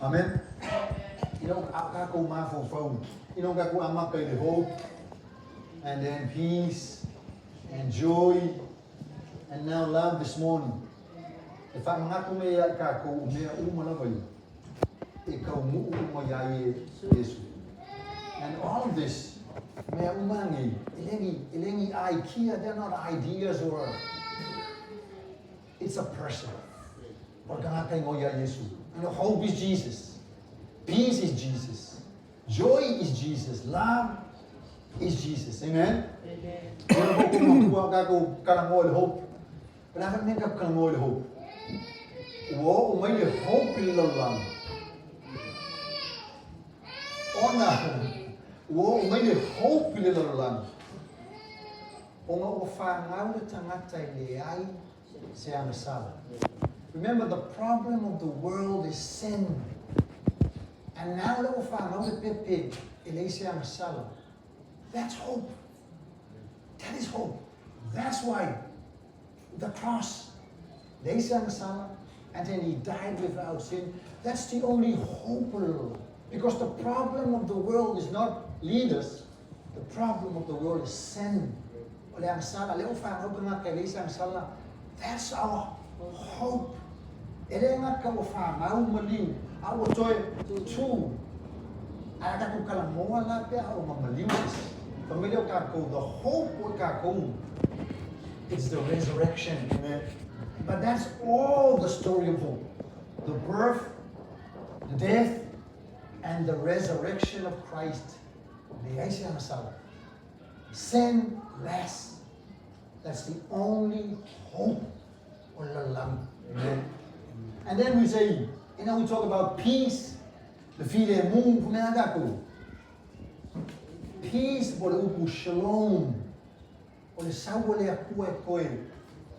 Amen. You know, ako ma for phone. You know, ako ama kay the hope, and then peace, and joy, and now love this morning. If I'm not to me ako me umalabay, ikaw mo umayaye Yesu. And all of this, may umangi, ilengi IKEA, they're not ideas or it's a person. Organakay ngoya Yesu. You know, hope is Jesus. Peace is Jesus. Joy is Jesus. Love is Jesus. Amen? Amen. Hope. But I haven't made up hope. Wo umay hope lang. Ona. Wo umay hope lang. Onga ufangaw tangatay leay siya masala. Remember, the problem of the world is sin. And now that we find out the that's hope. That is hope. That's why the cross, and then he died without sin. That's the only hope. Because the problem of the world is not leaders. The problem of the world is sin. That's our hope. Elenga ka ufama umalim awo toy tu ada ku kala moala pe awo mamalim familiar ka ko the hope ka ko it's the resurrection. Amen. But that's all the story of hope: the birth, the death, and the resurrection of Christ. Sin less. That's the only hope. Amen. And then we say, you know, we talk about peace. The file moon kumagako. Peace bole upu shalom. Bole sawole akue koe.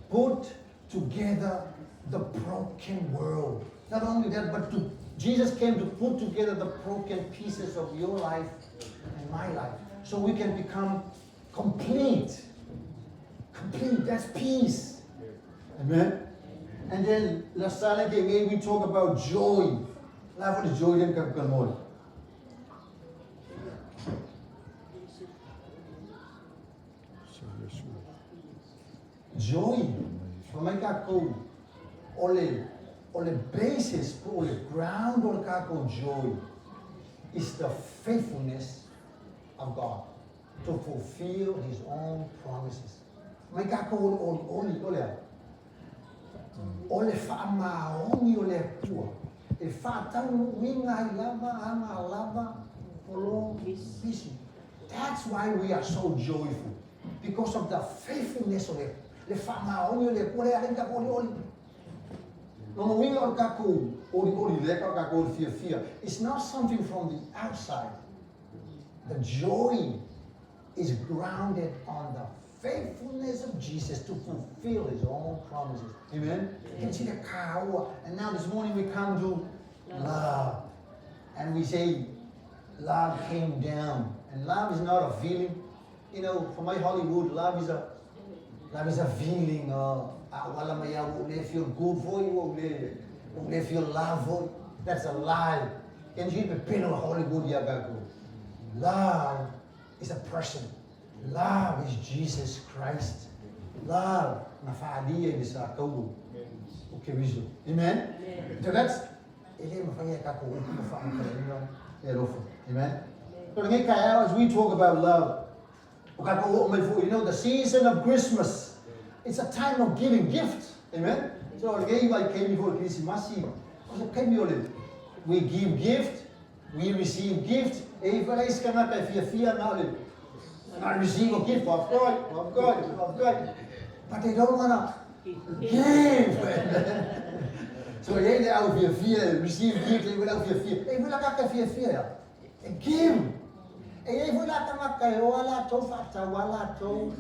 Put together the broken world. Not only that, but Jesus came to put together the broken pieces of your life and my life, so we can become complete. Complete. That's peace. Amen. And then last Sunday we talk about joy. Laat voor de joy dan kan mooi. Joy. Voor mij kan komen. Ole basis, ole ground or kako joy is the faithfulness of God to fulfill His own promises. May kako ole fama ongi ole pua. E fa tau winga lava ama lava polo bisi. That's why we are so joyful, because of the faithfulness of it. Le fama ongi ole pua le arenga oli. No winga or kako oli leka kako fear. It's not something from the outside. The joy is grounded on the faithfulness of Jesus to fulfill His own promises. Amen? You can see the cow. And now this morning we come to love. And we say, love came down. And love is not a feeling. You know, for my Hollywood, love is a feeling. They feel good for you. They feel love for you. That's a lie. Can you be pin of Hollywood? Love is a person. Love is Jesus Christ. Love nafadia is a kawu. Okay, visual. Amen. So that's amen. So as we talk about love, you know, the season of Christmas, it's a time of giving gifts. Amen. So again, I came before Christmas. We give gift, we receive gift. I receive a gift of God. But they don't want to give. So they out of fear, receive gift, they will out of fear. They will not have fear. Give. They will not have wala to fata wala to.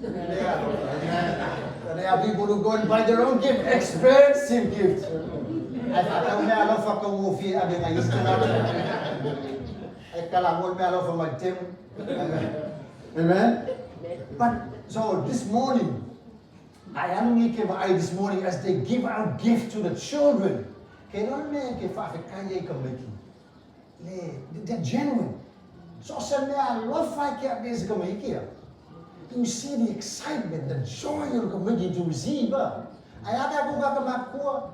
There are people who go and buy their own gift, expensive gift. I thought I love for coffee. I mean, I used to for my team. Amen? But, so this morning, I am making this morning as they give out gifts to the children. they're genuine. So sa mea lofa kia besa ka mai kia. You see the excitement, the joy you're coming to receive. Ay aga ko ka makua.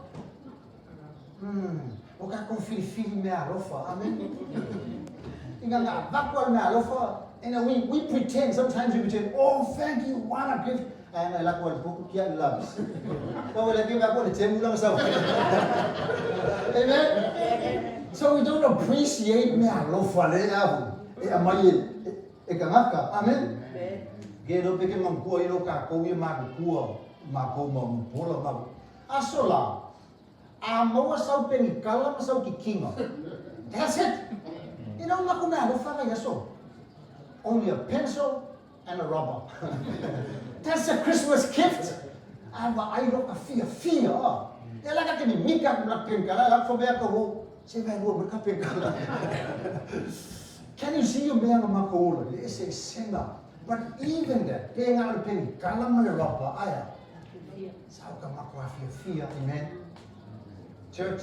O ka kong fili mea lofa. Amen. Inga nga bakwa mea lofa. And we pretend, sometimes we pretend, oh, thank you, what a gift. And I like what book kia loves. So we like ako le temu lang sa. Amen. So we don't appreciate me alofa le avu. E amai e kangaka. Amen. Ke no peke mangkua ilo ka ko i makua ma ko ma pola ma. Asola. A maua sau pengi kala ma sau ki kinga. That's it. You know ma ko me alofa ka yaso. Only a pencil and a rubber. That's a Christmas gift. I look a fear. They like to be make up black pink. I like for back of say I will make up pink. Can you see you being a macola? It's a singer. But even that, paying out a penny, kalam and a rubber, I Sauka makwa fear. Amen. Church.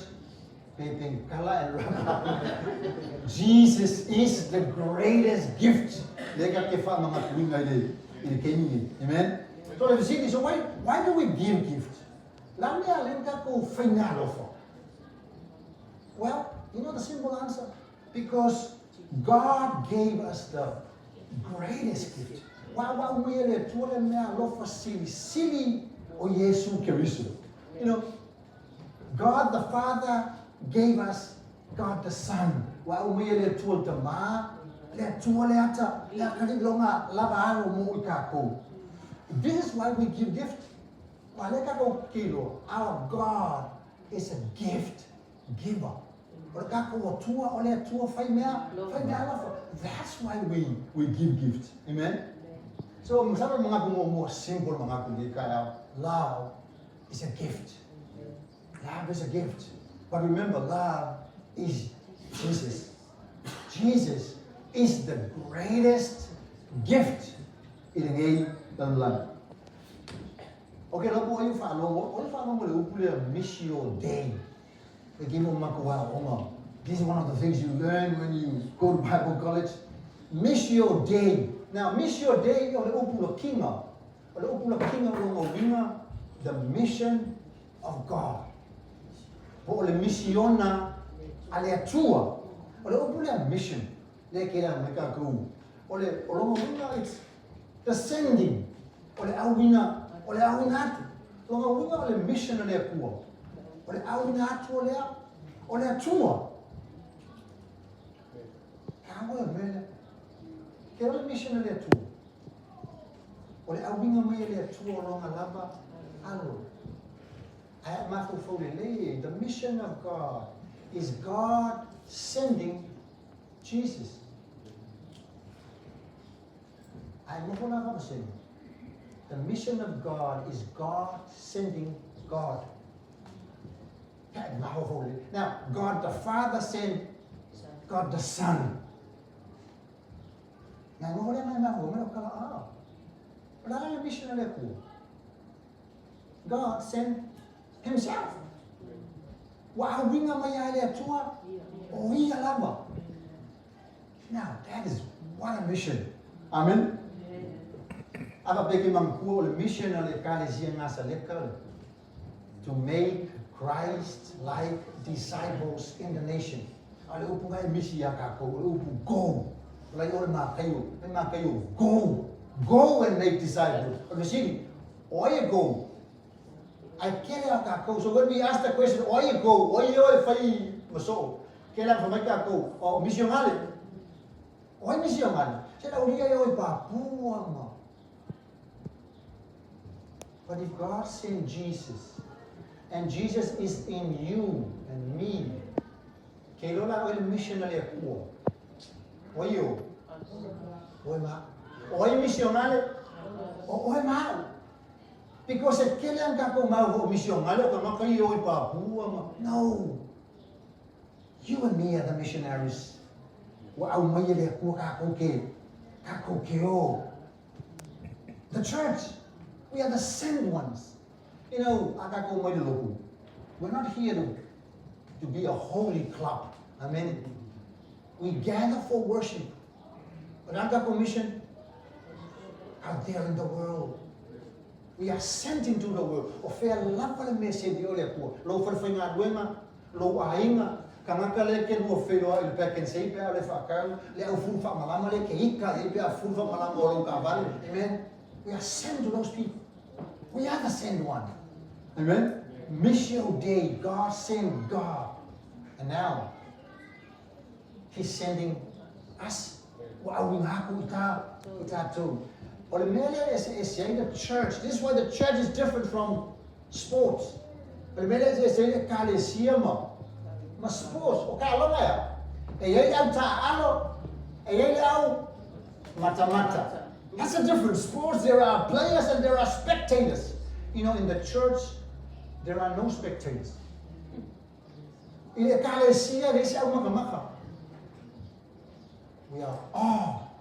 Jesus is the greatest gift. Amen. So if you see this, so why do we give gifts? Well, you know the simple answer? Because God gave us the greatest gift. You know, God the Father gave us God the Son. This is why we give gifts. Our God is a gift giver. That's why we give gifts. Amen? So, more simple, love is a gift. Love is a gift. But remember, love is Jesus. Jesus is the greatest gift in the game of love. Okay, what you follow Missio Dei. This is one of the things you learn when you go to Bible college. Missio Dei. Now, Missio Dei, the mission of God. Ole missiona ale tua. Ole opula mission. Le kira meka ku. Ole olonga it's the sending. Ole awina atu. Olonga ole mission ale ku. Ole awina atu ole tua. Kawa mele. Kira mission ale tua. Ole awina mele tua olonga lava alo. The mission of God is God sending Jesus. The mission of God is God sending God. Now, God the Father sent God the Son. God sent Himself. Now that is what a mission. Amen. To make Christ-like disciples in the nation. Go and make disciples. Go. I can't go. So when we ask the question, why you go? Why you fai maso? Kailan fa mai go? O misyonale. Why misyonale? Sila uli kayo ipapuang. But if God sent Jesus, and Jesus is in you and me, kailan lang oil missionary ako? Why you? Why ma? Why misyonale? Why ma? Because it kailan ka po misyonale o kayo ipapuang. No. You and me are the missionaries. The church, we are the sent ones. You know, we're not here to be a holy club. Amen. We gather for worship. Another commission out there in the world. We are sent into the world. O fea lapa le message o le kua. Lo whawhinga ruenga, lo ainga, kangaka le ke lua wheroa il pek and say pea le whakau, le au fulfa malama le ke ika, le pea fulfa malama o lo kawale. Amen. We are sent to those people. We are the sent one. Amen. Missio Dei, God sent God. And now, He's sending us. Wa'awingaku ita too. Or the media is saying the church. This is why the church is different from sports. The media is saying the kalesiama. Ma sports. O kalonga ya. E yei au ta'alo. E yei au mata-mata. That's a different sports. There are players and there are spectators. You know, in the church, there are no spectators. In the kalesia, they say au maka-maka. We are all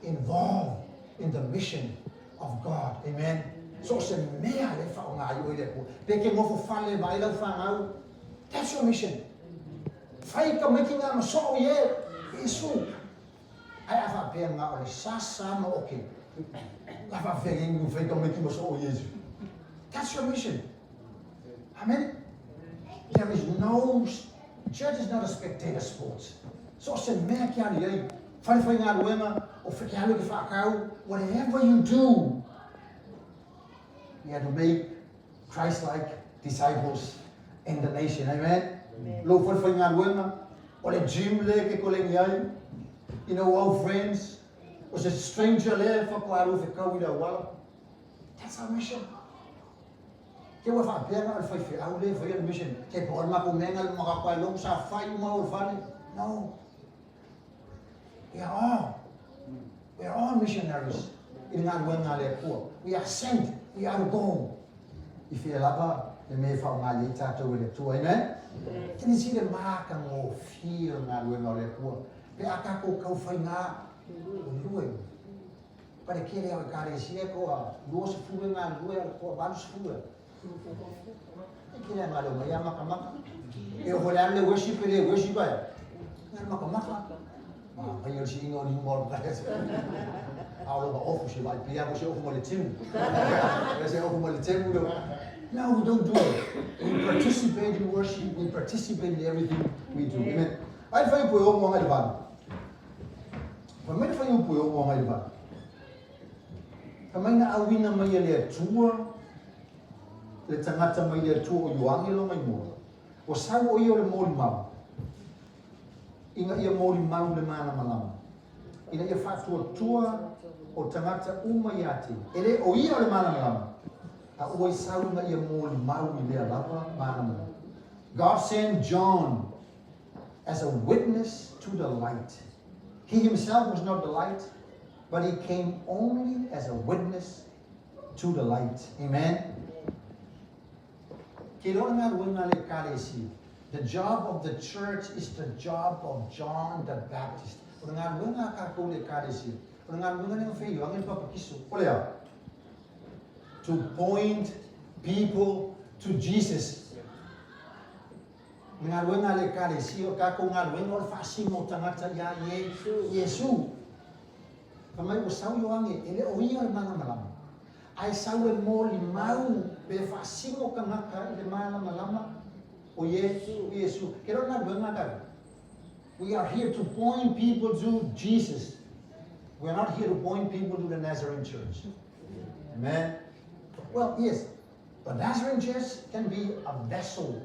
involved in the mission of God. Amen. So se mea le whaonga i oile po. Peke ngofo whale mai lau whangau. That's your mission. Whai ka meki ngā maso o ye. Isu. Ai awha pēr ngā ole sasa no oke. Awha whege ngu whai ka meki maso o Yesu. That's your mission. Amen. There is no, church is not a spectator sport. So se mea kia ni ei. Whai ngā ruenga. Whatever you do, you have to make Christ-like disciples in the nation. Amen. Lo ngā ruenga. O le gym le ke ko le ngiai. You know, old friends. O se stranger le whakaru whakau i wala. That's our mission. Ke wa whapea al whai au le whai al mission. Ke po mako menga le makapai long sa whai umau whane. No. We are all missionaries in ngā ruenga le kua. We are sent. We are to go. If you lava, le me whao ngā le tātou le tua. Amen? Tini si le māka ngō whia ngā ruenga le kua. Pe akako kau whai ngā lue. Pare kere au e kāre sia koa. Lua se fue ngā lue al koa. Balu se fue. E kere ngā leo mai a maka maka. E o hole ale worship e le worship ai. Ngā maka maka. Ai o si ingo ni mor ka. Aula ba ofu si vai pia ko si ofu mo le timu. Se ofu mo le timu do. No, we don't do it. We participate in worship. We participate in everything we do. Amen. Ai fai po o mo ngai ban. Pa me fai po o mo ngai ban. Ka mai na awina mai le tua. Le tangata mai le tua o yuangi lo mai mo. O sau o yo le mo mau. Inga ia mori mau le mana malama. Ina ia whatua tua o tangata umayati. Ele o ia le mana malama. A oi sau inga ia mori mau i lea lapa mana malama. God sent John as a witness to the light. He himself was not the light, but he came only as a witness to the light. Amen. Ke lo ngā ruenga le kālesi. The job of the church is the job of John the Baptist. O ngā ruenga kako le kālesi. O ngā ruenga le whai yuangi papa kiso. Olea. To point people to Jesus. Ngā ruenga le kālesi o kako ngā ruenga o le whasimo tangata ia Yesu. Kamai o sau yuangi. Ele o ia le mana malama. Ai sau e mōli mau pe whasimo kangaka i le mana malama. O Yesu. Kero ngā ruenga kare. We are here to point people to Jesus. We are not here to point people to the Nazarene Church. Amen. Well, yes, the Nazarene Church can be a vessel.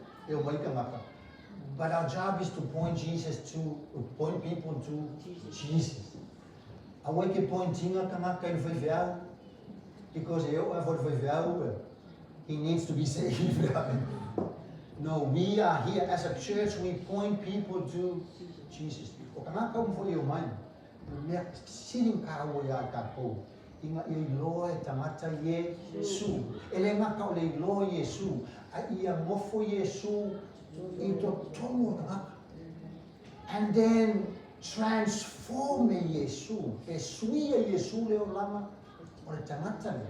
But our job is to point point people to Jesus. I want to point tinga kanaka in Viveu because he needs to be saved. No, we are here as a church. We point people to Jesus. O kanaka for your mind. Sitting kawo ya kako. Inga iloa tangata Yesu. Ele ngaka ole iloa Yesu. Ia mofo Yesu. Ito tomo tangaka. And then transform Yesu. Esui Yesu leo lama. Ole tangata le.